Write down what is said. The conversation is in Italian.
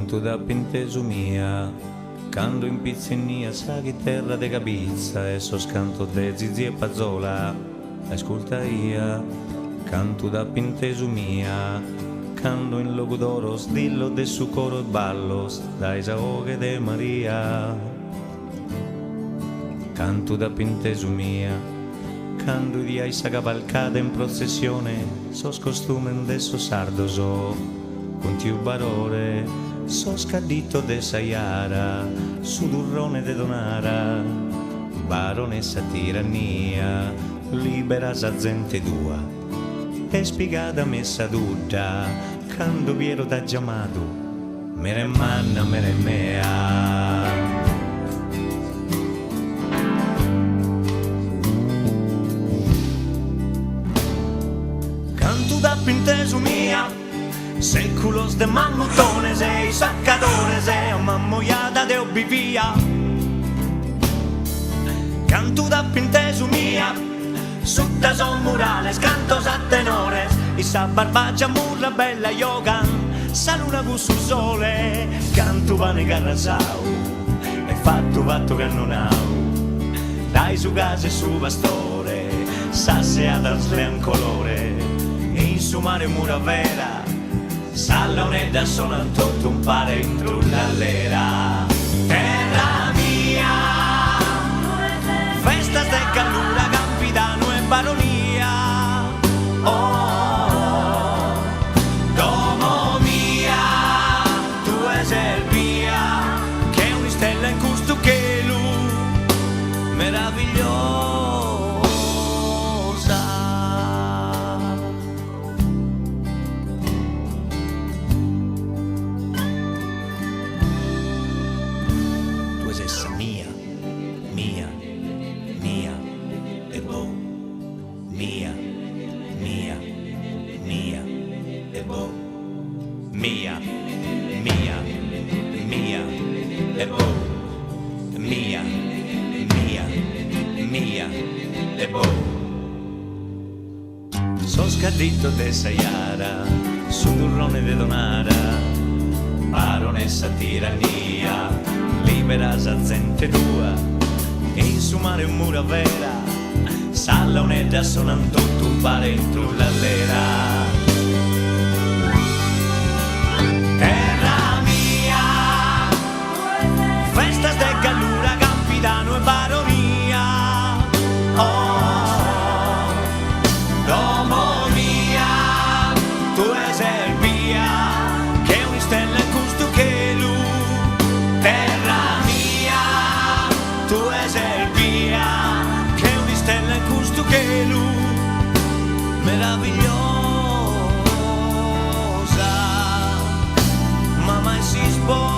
Canto da pentesu mia, canto in pizzinia, sa chitarra de capizza e so scanto de zizi e pazzola, ascolta ia. Canto da pentesu mia, canto in locudoros, dillo de su coro e ballos, da esaoghe de Maria. Canto da pentesu mia, canto di aisa cavalcata in processione, sos costumen de so sardoso, con tiu barore, so scadito de Saiara, su durrone de Donara, baronessa tirannia, libera sa gente tua, e spiegata messa tutta, canto Piero da Giamato, mere manna, mere mea. Canto da pentesu mia, séculos de mamutones e sacadores e mammoiada de obbivia. Canto da pentesu mia, sutta son murales, cantos a tenores, y sa barbaccia murra bella yoga, sa luna sul sole, canto pane carrasau, e fatto cannonau, dai su casa e su pastore, sa seata slean colore, e in su mare mura vera, Salonedda sono tutto un pare in trullallera. Terra mia, festas de calura, campidano e baronia. Oh, domo mia, tu es el via, che una stella in custo che lu, meravigliosa. Mia, mia, mia, e boh, mia, mia, mia, e boh. So scadito de Saiara, su durrone de Donara, baronessa tirannia, libera sa gente tua, e in su mare un mura vera, Salonedda sonan tutto un pare in trullallera. Festas de calura, campidano e baronia. Oh, domo mia, tu es el via, che una stella in custo che lu. Terra mia, tu es el via, che una stella in custo che lu. Meravigliosa, mamma e si sposa.